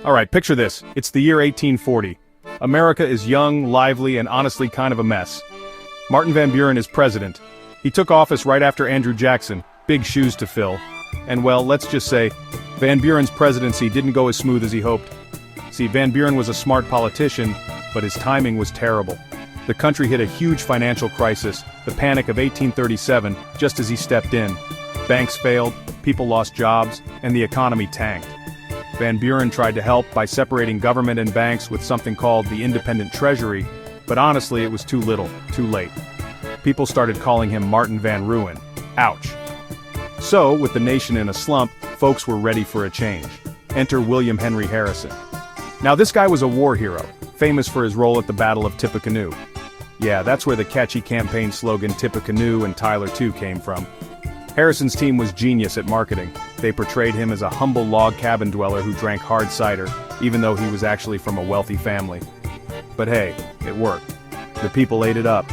Alright, picture this. It's the year 1840. America is young, lively, and honestly kind of a mess. Martin Van Buren is president. He took office right after Andrew Jackson, big shoes to fill. And well, let's just say, Van Buren's presidency didn't go as smooth as he hoped. See, Van Buren was a smart politician, but his timing was terrible. The country hit a huge financial crisis, the Panic of 1837, just as he stepped in. Banks failed, people lost jobs, and the economy tanked. Van Buren tried to help by separating government and banks with something called the independent treasury, but honestly it was too little, too late. People started calling him Martin Van Ruin. Ouch. So, with the nation in a slump, folks were ready for a change. Enter William Henry Harrison. Now this guy was a war hero, famous for his role at the Battle of Tippecanoe. Yeah, that's where the catchy campaign slogan Tippecanoe and Tyler too came from. Harrison's team was genius at marketing. They portrayed him as a humble log cabin dweller who drank hard cider, even though he was actually from a wealthy family. But hey, it worked. The people ate it up.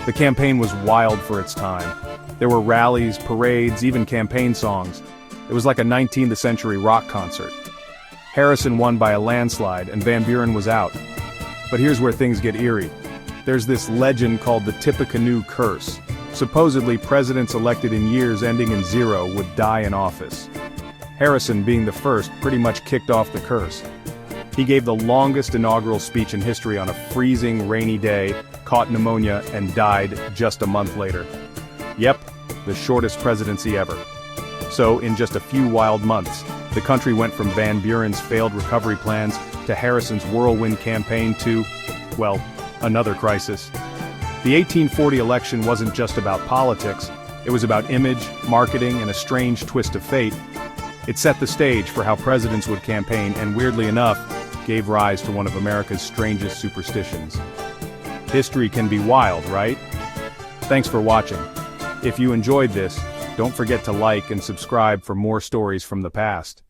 The campaign was wild for its time. There were rallies, parades, even campaign songs. It was like a 19th century rock concert. Harrison won by a landslide and Van Buren was out. But here's where things get eerie. There's this legend called the Tippecanoe curse. Supposedly, presidents elected in years ending in 0 would die in office. Harrison, being the first, pretty much kicked off the curse. He gave the longest inaugural speech in history on a freezing, rainy day, caught pneumonia, and died just a month later. Yep, the shortest presidency ever. So, in just a few wild months, the country went from Van Buren's failed recovery plans to Harrison's whirlwind campaign to, well, another crisis. The 1840 election wasn't just about politics, it was about image, marketing, and a strange twist of fate. It set the stage for how presidents would campaign and, weirdly enough, gave rise to one of America's strangest superstitions. History can be wild, right? Thanks for watching. If you enjoyed this, don't forget to like and subscribe for more stories from the past.